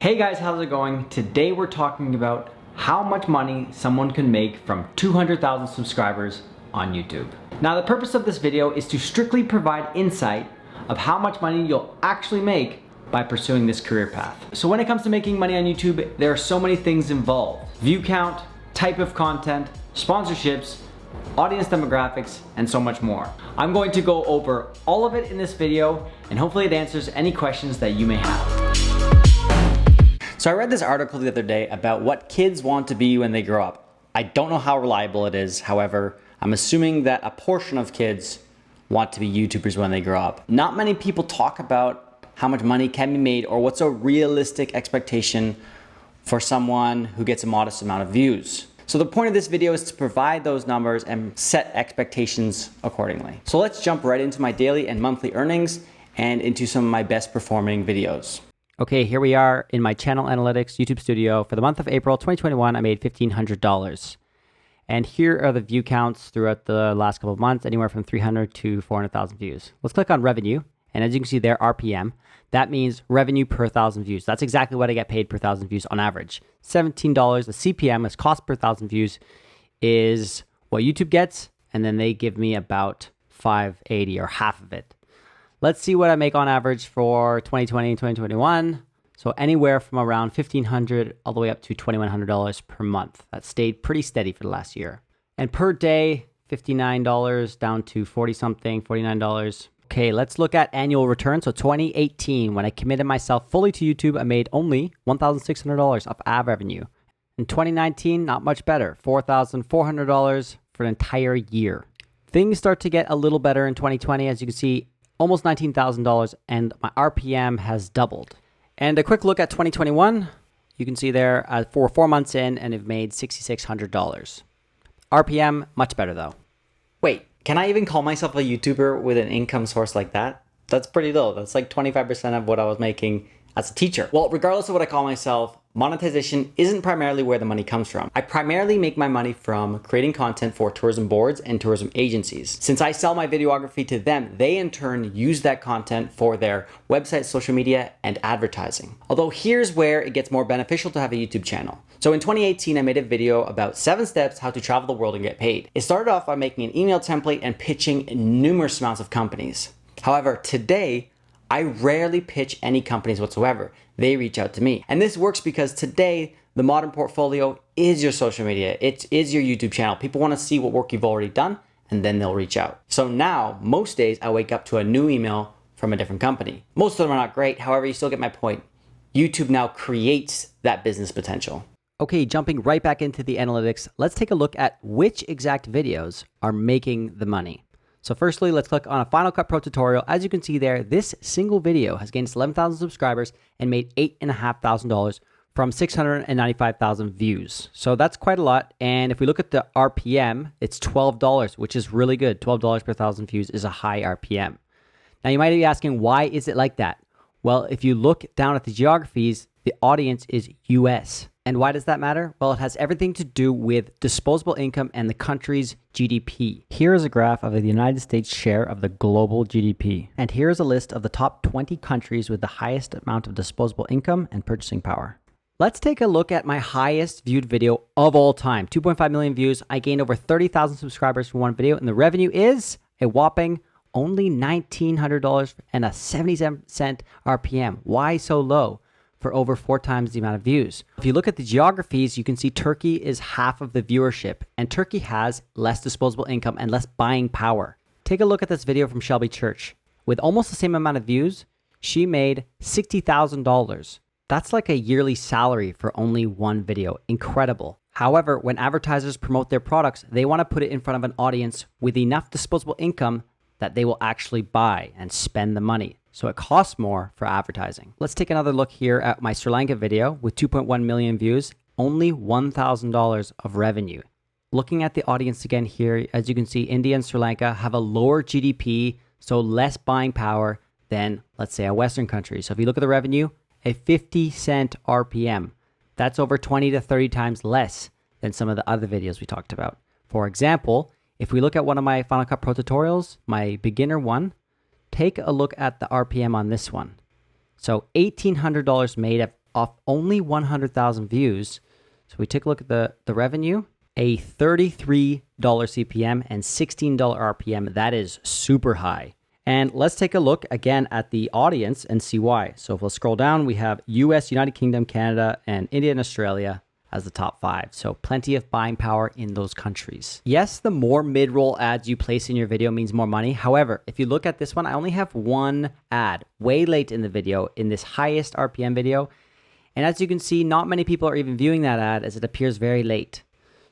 Hey guys, how's it going? Today we're talking about how much money someone can make from 200,000 subscribers on YouTube. Now the purpose of this video is to strictly provide insight of how much money you'll actually make by pursuing this career path. So when it comes to making money on YouTube, there are so many things involved. View count, type of content, sponsorships, audience demographics, and so much more. I'm going to go over all of it in this video, and hopefully it answers any questions that you may have. So I read this article the other day about what kids want to be when they grow up. I don't know how reliable it is. However, I'm assuming that a portion of kids want to be YouTubers when they grow up. Not many people talk about how much money can be made or what's a realistic expectation for someone who gets a modest amount of views. So the point of this video is to provide those numbers and set expectations accordingly. So let's jump right into my daily and monthly earnings and into some of my best performing videos. Okay, here we are in my channel analytics YouTube studio. For the month of April 2021, I made $1,500. And here are the view counts throughout the last couple of months, anywhere from 300 to 400,000 views. Let's click on revenue. And as you can see there, RPM, that means revenue per 1,000 views. That's exactly what I get paid per 1,000 views on average. $17. The CPM, is cost per 1,000 views, is what YouTube gets. And then they give me about $5.80 or half of it. Let's see what I make on average for 2020 and 2021. So anywhere from around $1,500 all the way up to $2,100 per month. That stayed pretty steady for the last year. And per day, $59 down to 40 something, $49. Okay, let's look at annual return. So 2018, when I committed myself fully to YouTube, I made only $1,600 of ad revenue. In 2019, not much better, $4,400 for an entire year. Things start to get a little better in 2020. As you can see, almost $19,000, and my RPM has doubled. And a quick look at 2021, you can see there for 4 months in, and I've made $6,600. RPM, much better though. Wait, can I even call myself a YouTuber with an income source like that? That's pretty low. That's like 25% of what I was making as a teacher. Well, regardless of what I call myself, monetization isn't primarily where the money comes from. I primarily make my money from creating content for tourism boards and tourism agencies. Since I sell my videography to them, they in turn use that content for their website, social media, and advertising. Although here's where it gets more beneficial to have a YouTube channel. So in 2018, I made a video about 7 steps how to travel the world and get paid. It started off by making an email template and pitching numerous amounts of companies. However, today, I rarely pitch any companies whatsoever. They reach out to me. And this works because today, the modern portfolio is your social media. It is your YouTube channel. People want to see what work you've already done, and then they'll reach out. So now, most days, I wake up to a new email from a different company. Most of them are not great. However, you still get my point. YouTube now creates that business potential. Okay, jumping right back into the analytics, let's take a look at which exact videos are making the money. So firstly, let's click on a Final Cut Pro tutorial. As you can see there, this single video has gained 11,000 subscribers and made $8,500 from 695,000 views. So that's quite a lot. And if we look at the RPM, it's $12, which is really good. $12 per 1,000 views is a high RPM. Now you might be asking, why is it like that? Well, if you look down at the geographies, the audience is US. And why does that matter? Well, it has everything to do with disposable income and the country's GDP. Here is a graph of the United States share of the global GDP. And here is a list of the top 20 countries with the highest amount of disposable income and purchasing power. Let's take a look at my highest viewed video of all time. 2.5 million views. I gained over 30,000 subscribers from one video, and the revenue is a whopping only $1,900 and a 77-cent RPM. Why so low? For over 4 times the amount of views. If you look at the geographies, you can see Turkey is half of the viewership, and Turkey has less disposable income and less buying power. Take a look at this video from Shelby Church. With almost the same amount of views, she made $60,000. That's like a yearly salary for only one video. Incredible. However, when advertisers promote their products, they want to put it in front of an audience with enough disposable income that they will actually buy and spend the money. So it costs more for advertising. Let's take another look here at my Sri Lanka video with 2.1 million views, only $1,000 of revenue. Looking at the audience again here, as you can see, India and Sri Lanka have a lower GDP, so less buying power than, let's say, a Western country. So if you look at the revenue, a 50-cent RPM. That's over 20 to 30 times less than some of the other videos we talked about. For example, if we look at one of my Final Cut Pro tutorials, my beginner one, take a look at the RPM on this one. So $1,800 made at off only 100,000 views. So we take a look at the revenue, a $33 CPM and $16 RPM. That is super high. And let's take a look again at the audience and see why. So if we'll scroll down, we have US, United Kingdom, Canada, and India and Australia as the top 5. So plenty of buying power in those countries. Yes, the more mid-roll ads you place in your video means more money. However, if you look at this one, I only have one ad way late in the video in this highest RPM video. And as you can see, not many people are even viewing that ad as it appears very late.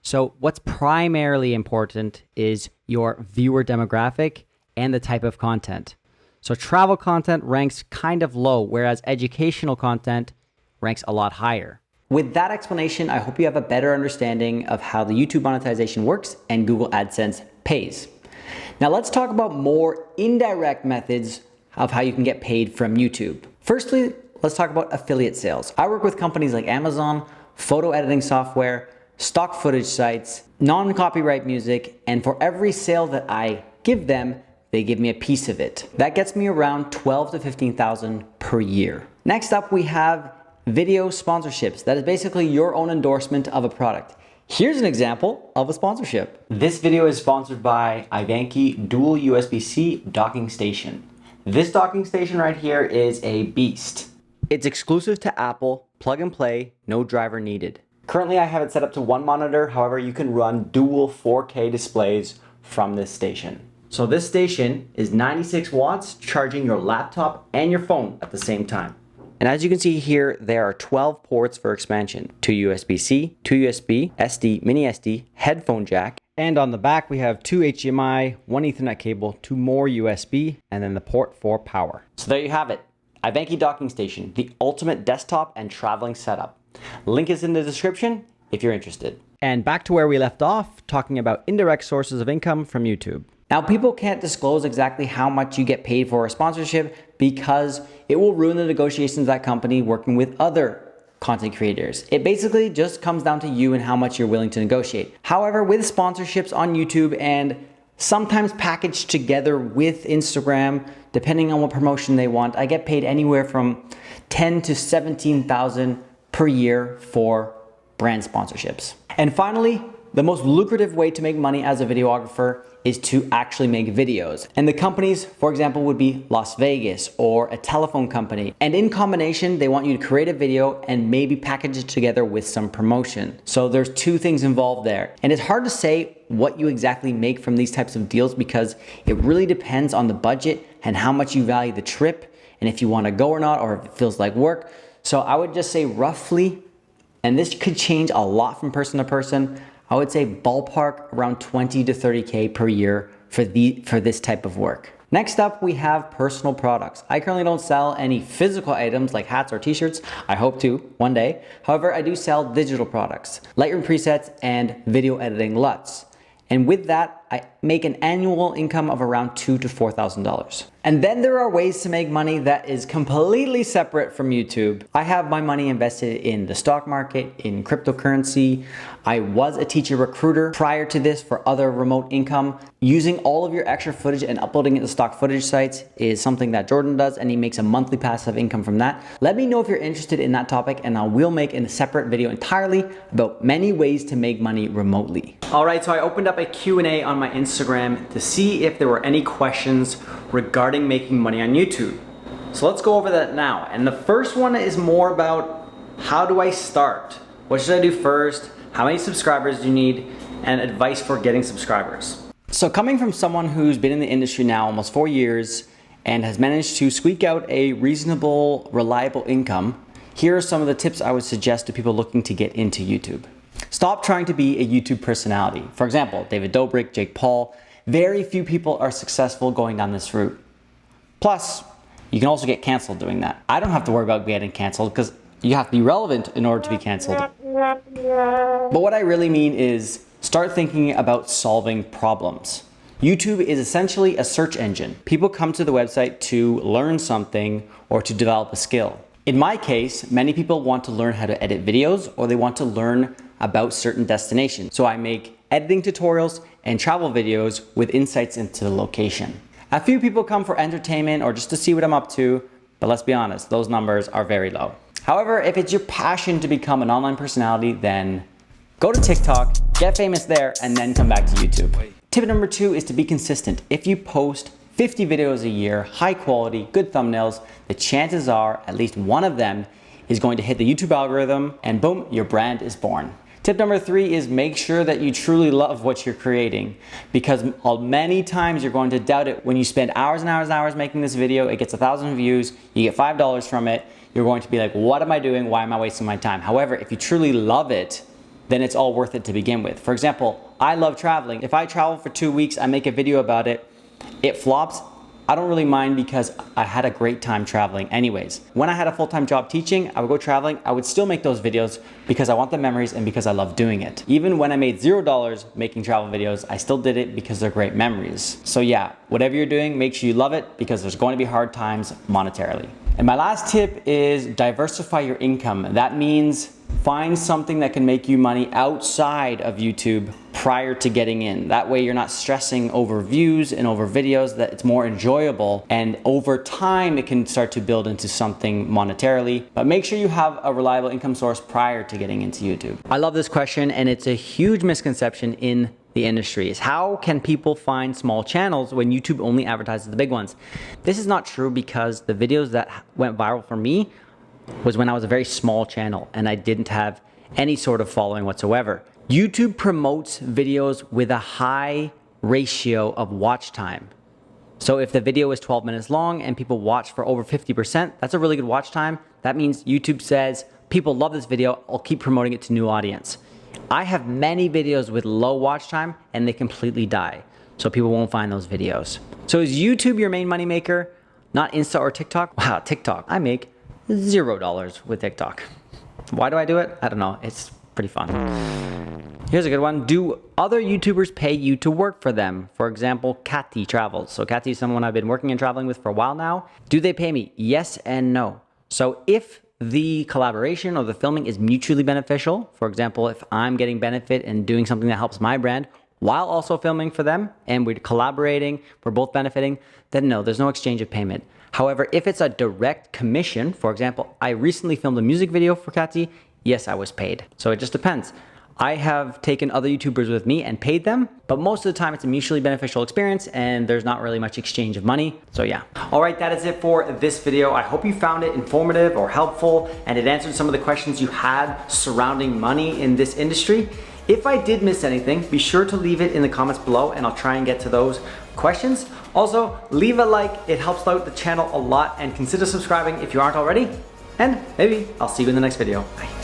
So what's primarily important is your viewer demographic and the type of content. So travel content ranks kind of low, whereas educational content ranks a lot higher. With that explanation, I hope you have a better understanding of how the YouTube monetization works and Google AdSense pays. Now let's talk about more indirect methods of how you can get paid from YouTube. Firstly, let's talk about affiliate sales. I work with companies like Amazon, photo editing software, stock footage sites, non-copyright music, and for every sale that I give them, they give me a piece of it. That gets me around 12 to 15,000 per year. Next up, we have video sponsorships. That is basically your own endorsement of a product. Here's an example of a sponsorship. This video is sponsored by Ivanki Dual USB-C Docking Station. This docking station right here is a beast. It's exclusive to Apple, plug and play, no driver needed. Currently I have it set up to one monitor, however you can run dual 4K displays from this station. So this station is 96 watts, charging your laptop and your phone at the same time. And as you can see here, there are 12 ports for expansion. 2 USB-C, 2 USB, SD, mini SD, headphone jack. And on the back, we have 2 HDMI, 1 Ethernet cable, 2 more USB, and then the port for power. So there you have it. Ivanki Docking Station, the ultimate desktop and traveling setup. Link is in the description if you're interested. And back to where we left off, talking about indirect sources of income from YouTube. Now, people can't disclose exactly how much you get paid for a sponsorship because it will ruin the negotiations of that company working with other content creators. It basically just comes down to you and how much you're willing to negotiate. However, with sponsorships on YouTube and sometimes packaged together with Instagram, depending on what promotion they want, I get paid anywhere from 10 to 17,000 per year for brand sponsorships. And finally, the most lucrative way to make money as a videographer is to actually make videos. And the companies, for example, would be Las Vegas or a telephone company. And in combination, they want you to create a video and maybe package it together with some promotion. So there's two things involved there. And it's hard to say what you exactly make from these types of deals because it really depends on the budget and how much you value the trip and if you want to go or not, or if it feels like work. So I would just say roughly, and this could change a lot from person to person, I would say ballpark around 20 to 30K per year for this type of work. Next up, we have personal products. I currently don't sell any physical items like hats or t-shirts. I hope to one day. However, I do sell digital products, Lightroom presets and video editing LUTs. And with that, I make an annual income of around $2,000 to $4,000. And then there are ways to make money that is completely separate from YouTube. I have my money invested in the stock market, in cryptocurrency. I was a teacher recruiter prior to this for other remote income. Using all of your extra footage and uploading it to stock footage sites is something that Jordan does, and he makes a monthly passive income from that. Let me know if you're interested in that topic, and I will make a separate video entirely about many ways to make money remotely. All right, so I opened up a Q&A on my Instagram to see if there were any questions regarding making money on YouTube. So let's go over that now. And the first one is more about how do I start? What should I do first? How many subscribers do you need? And advice for getting subscribers. So coming from someone who's been in the industry now almost 4 years and has managed to squeak out a reasonable, reliable income, here are some of the tips I would suggest to people looking to get into YouTube. Stop trying to be a YouTube personality. For example, David Dobrik, Jake Paul. Very few people are successful going down this route. Plus, you can also get canceled doing that. I don't have to worry about getting canceled because you have to be relevant in order to be canceled. But what I really mean is start thinking about solving problems. YouTube is essentially a search engine. People come to the website to learn something or to develop a skill. In my case, many people want to learn how to edit videos or they want to learn about certain destinations. So I make editing tutorials and travel videos with insights into the location. A few people come for entertainment or just to see what I'm up to, but let's be honest, those numbers are very low. However, if it's your passion to become an online personality, then go to TikTok, get famous there, and then come back to YouTube. Tip number 2 is to be consistent. If you post 50 videos a year, high quality, good thumbnails, the chances are at least one of them is going to hit the YouTube algorithm, and boom, your brand is born. Tip number 3 is make sure that you truly love what you're creating, because many times you're going to doubt it when you spend hours and hours and hours making this video. It gets 1,000 views, you get $5 from it. You're going to be like, what am I doing? Why am I wasting my time? However, if you truly love it, then it's all worth it to begin with. For example, I love traveling. If I travel for 2 weeks, I make a video about it, it flops, I don't really mind because I had a great time traveling anyways. When I had a full-time job teaching, I would go traveling, I would still make those videos because I want the memories and because I love doing it. Even when I made $0 making travel videos, I still did it because they're great memories. So yeah, whatever you're doing, make sure you love it because there's going to be hard times monetarily. And my last tip is diversify your income. That means find something that can make you money outside of YouTube prior to getting in. That way you're not stressing over views and over videos, that it's more enjoyable, and over time it can start to build into something monetarily. But make sure you have a reliable income source prior to getting into YouTube. I love this question, and it's a huge misconception in the industry, is how can people find small channels when YouTube only advertises the big ones? This is not true, because the videos that went viral for me was when I was a very small channel and I didn't have any sort of following whatsoever. YouTube promotes videos with a high ratio of watch time. So if the video is 12 minutes long and people watch for over 50%, that's a really good watch time. That means YouTube says, people love this video, I'll keep promoting it to new audience. I have many videos with low watch time and they completely die. So people won't find those videos. So is YouTube your main moneymaker? Not Insta or TikTok? Wow, TikTok. I make $0 with TikTok. Why do I do it? I don't know. It's pretty fun. Here's a good one. Do other YouTubers pay you to work for them? For example, Cathy Travels. So Cathy is someone I've been working and traveling with for a while now. Do they pay me? Yes and no. So if the collaboration or the filming is mutually beneficial, for example, if I'm getting benefit and doing something that helps my brand while also filming for them and we're collaborating, we're both benefiting, then no, there's no exchange of payment. However, if it's a direct commission, for example, I recently filmed a music video for Cathy, yes, I was paid. So it just depends. I have taken other YouTubers with me and paid them, but most of the time it's a mutually beneficial experience and there's not really much exchange of money. So yeah. All right, that is it for this video. I hope you found it informative or helpful and it answered some of the questions you had surrounding money in this industry. If I did miss anything, be sure to leave it in the comments below and I'll try and get to those questions. Also, leave a like, it helps out the channel a lot, and consider subscribing if you aren't already. And maybe I'll see you in the next video. Bye.